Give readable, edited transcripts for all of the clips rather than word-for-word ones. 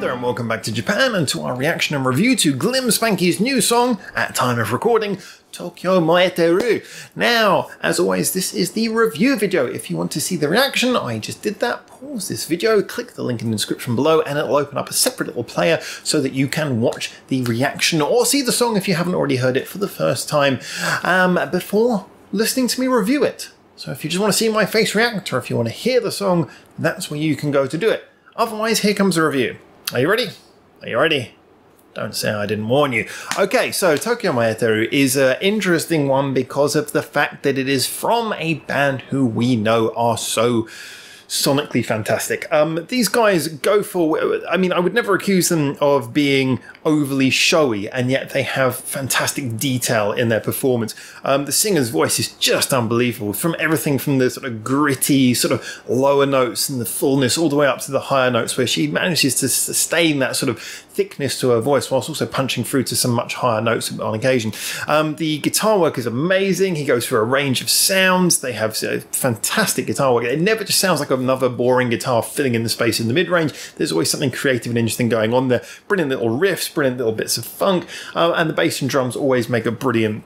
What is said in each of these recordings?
there and welcome back to Japan and to our reaction and review to GLIM SPANKY's new song, at time of recording, Tokyo Moeteru. Now, as always, this is the review video. If you want to see the reaction, I just did that. Pause this video, click the link in the description below and it'll open up a separate little player so that you can watch the reaction or see the song if you haven't already heard it for the first time before listening to me review it. So if you just want to see my face react or if you want to hear the song, that's where you can go to do it. Otherwise, here comes the review. Are you ready? Are you ready? Don't say I didn't warn you. Okay, so Tokyo Moeteru is an interesting one because of the fact that it is from a band who we know are so sonically fantastic. These guys go for, I mean, I would never accuse them of being overly showy, and yet they have fantastic detail in their performance. The singer's voice is just unbelievable, from everything from the sort of gritty sort of lower notes and the fullness all the way up to the higher notes, where she manages to sustain that sort of thickness to her voice whilst also punching through to some much higher notes on occasion. The guitar work is amazing. He goes through a range of sounds. They have fantastic guitar work. It never just sounds like another boring guitar filling in the space in the mid-range. There's always something creative and interesting going on there. Brilliant little riffs, brilliant little bits of funk, and the bass and drums always make a brilliant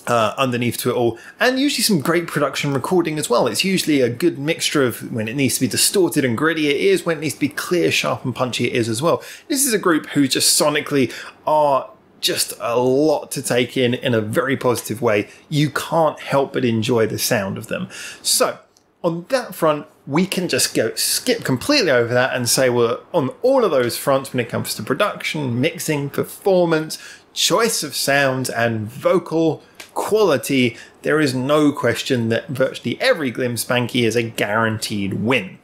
underneath to it all, and usually some great production recording as well. It's usually a good mixture of when it needs to be distorted and gritty it is, when it needs to be clear, sharp and punchy it is as well. This is a group who just sonically are just a lot to take in a very positive way. You can't help but enjoy the sound of them. So on that front, we can just skip completely over that and say we're on all of those fronts when it comes to production, mixing, performance, choice of sounds and vocal quality. There is no question that virtually every GLIM SPANKY is a guaranteed win.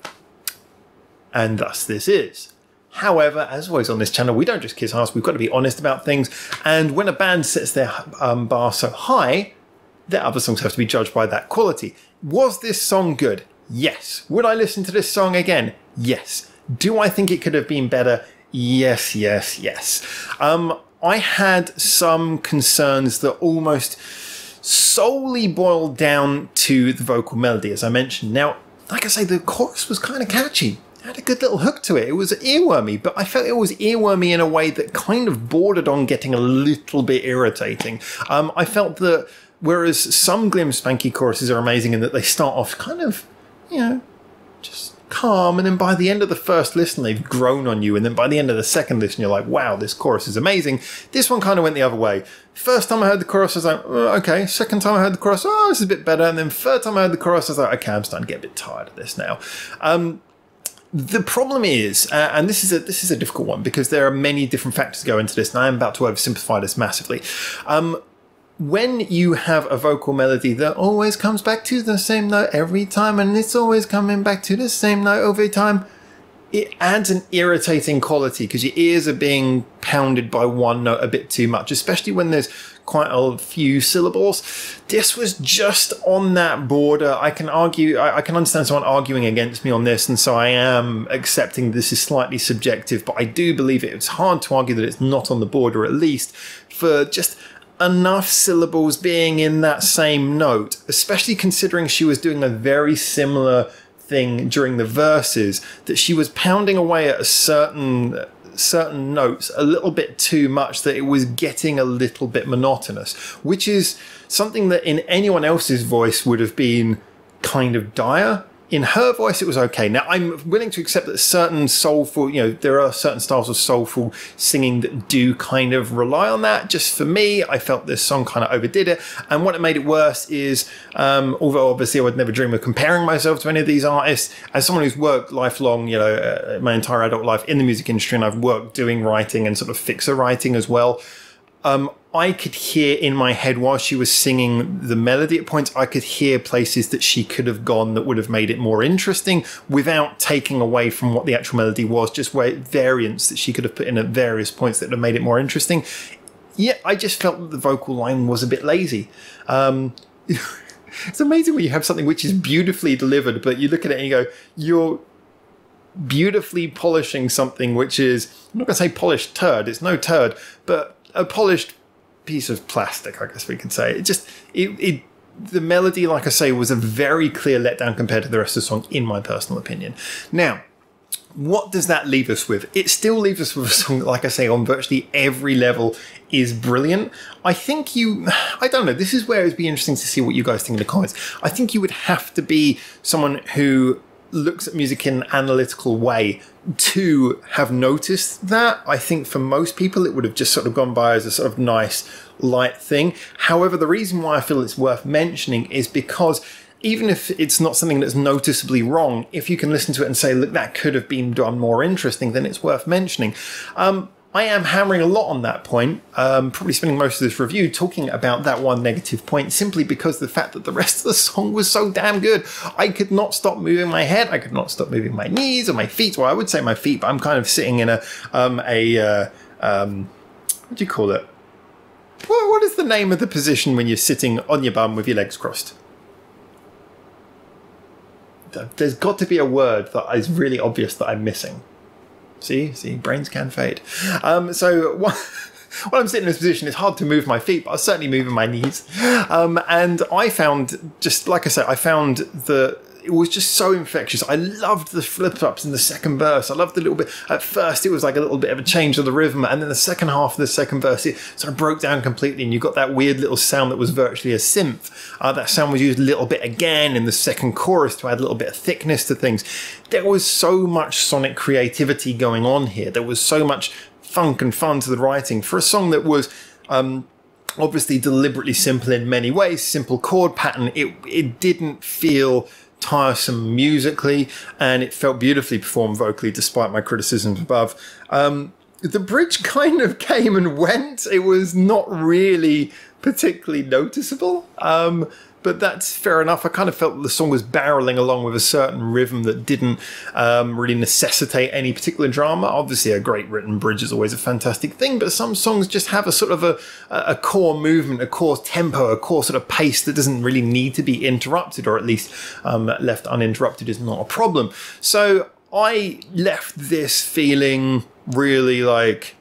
And thus this is. However, as always on this channel, we don't just kiss ass, we've got to be honest about things. And when a band sets their bar so high, their other songs have to be judged by that quality. Was this song good? Yes. Would I listen to this song again? Yes. Do I think it could have been better? Yes, yes, yes. I had some concerns that almost solely boiled down to the vocal melody, as I mentioned. Now, like I say, the chorus was kind of catchy. It had a good little hook to it. It was earwormy, but I felt it was earwormy in a way that kind of bordered on getting a little bit irritating. I felt that whereas some GLIM SPANKY choruses are amazing in that they start off kind of, you know, just calm, and then by the end of the first listen they've grown on you, and then by the end of the second listen you're like, wow, this chorus is amazing. This one kind of went the other way. First time I heard the chorus I was like, oh, okay. Second time I heard the chorus, oh, this is a bit better. And then third time I heard the chorus I was like, okay, I'm starting to get a bit tired of this now. The problem is, and this is a difficult one because there are many different factors go into this, and I am about to oversimplify this massively. When you have a vocal melody that always comes back to the same note every time, and it's always coming back to the same note every time, it adds an irritating quality because your ears are being pounded by one note a bit too much, especially when there's quite a few syllables. This was just on that border. I can argue, I can understand someone arguing against me on this, and so I am accepting this is slightly subjective, but I do believe it's hard to argue that it's not on the border, at least for just enough syllables being in that same note, especially considering she was doing a very similar thing during the verses, that she was pounding away at a certain notes a little bit too much, that it was getting a little bit monotonous, which is something that in anyone else's voice would have been kind of dire. In her voice, it was okay. Now, I'm willing to accept that certain soulful, you know, there are certain styles of soulful singing that do kind of rely on that. Just for me, I felt this song kind of overdid it. And what it made it worse is, although obviously I would never dream of comparing myself to any of these artists, as someone who's worked lifelong, you know, my entire adult life in the music industry, and I've worked doing writing and sort of fixer writing as well, I could hear in my head while she was singing the melody at points, I could hear places that she could have gone that would have made it more interesting without taking away from what the actual melody was, just variants that she could have put in at various points that would have made it more interesting. Yet I just felt that the vocal line was a bit lazy. It's amazing when you have something which is beautifully delivered, but you look at it and you go, you're beautifully polishing something which is, I'm not going to say polished turd, it's no turd, but a polished piece of plastic, I guess we could say. The melody, like I say, was a very clear letdown compared to the rest of the song, in my personal opinion. Now, what does that leave us with? It still leaves us with a song that, like I say, on virtually every level is brilliant. I think I don't know, this is where it'd be interesting to see what you guys think in the comments. I think you would have to be someone who looks at music in an analytical way to have noticed that. I think for most people it would have just sort of gone by as a sort of nice, light thing. However, the reason why I feel it's worth mentioning is because even if it's not something that's noticeably wrong, if you can listen to it and say, look, that could have been done more interesting, then it's worth mentioning. I am hammering a lot on that point, probably spending most of this review talking about that one negative point, simply because of the fact that the rest of the song was so damn good. I could not stop moving my head, I could not stop moving my knees or my feet. Well, I would say my feet, but I'm kind of sitting in what do you call it? What is the name of the position when you're sitting on your bum with your legs crossed? There's got to be a word that is really obvious that I'm missing. See, brains can fade. So while I'm sitting in this position, it's hard to move my feet, but I was certainly moving my knees. And I found, just like I said, it was just so infectious. I loved the flip-ups in the second verse. I loved the little bit, at first it was like a little bit of a change of the rhythm, and then the second half of the second verse, it sort of broke down completely, and you got that weird little sound that was virtually a synth. That sound was used a little bit again in the second chorus to add a little bit of thickness to things. There was so much sonic creativity going on here. There was so much funk and fun to the writing for a song that was obviously deliberately simple in many ways, simple chord pattern. It didn't feel tiresome musically, and it felt beautifully performed vocally despite my criticisms above. The bridge kind of came and went. It was not really particularly noticeable, but that's fair enough. I kind of felt that the song was barreling along with a certain rhythm that didn't really necessitate any particular drama. Obviously, a great written bridge is always a fantastic thing, but some songs just have a sort of a core movement, a core tempo, a core sort of pace that doesn't really need to be interrupted, or at least left uninterrupted is not a problem. So I left this feeling really like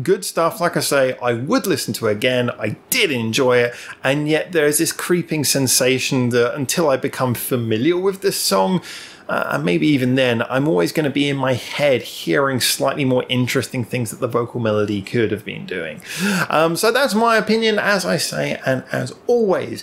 good stuff. Like I say, I would listen to it again. I did enjoy it, and yet there's this creeping sensation that until I become familiar with this song, and maybe even then, I'm always going to be in my head hearing slightly more interesting things that the vocal melody could have been doing. So that's my opinion, as I say, and as always,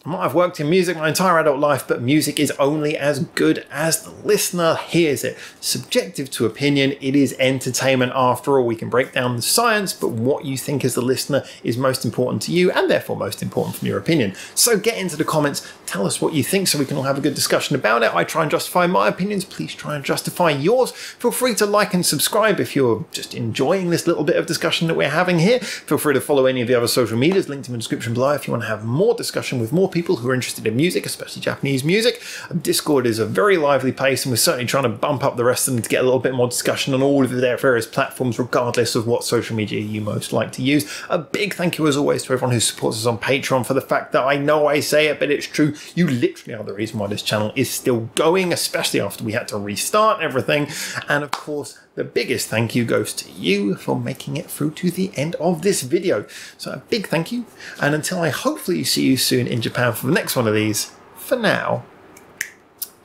I've worked in music my entire adult life, but music is only as good as the listener hears it. Subjective to opinion, it is entertainment after all. We can break down the science, but what you think as the listener is most important to you, and therefore most important from your opinion. So get into the comments, tell us what you think so we can all have a good discussion about it. I try and justify my opinions, please try and justify yours. Feel free to like and subscribe if you're just enjoying this little bit of discussion that we're having here. Feel free to follow any of the other social medias linked in the description below if you want to have more discussion with more people who are interested in music, especially Japanese music. Discord is a very lively place, and we're certainly trying to bump up the rest of them to get a little bit more discussion on all of their various platforms, regardless of what social media you most like to use. A big thank you as always to everyone who supports us on Patreon, for the fact that I know I say it, but it's true. You literally are the reason why this channel is still going, especially after we had to restart everything. And of course, the biggest thank you goes to you for making it through to the end of this video. So a big thank you, and until I hopefully see you soon in Japan for the next one of these, for now,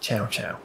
ciao ciao.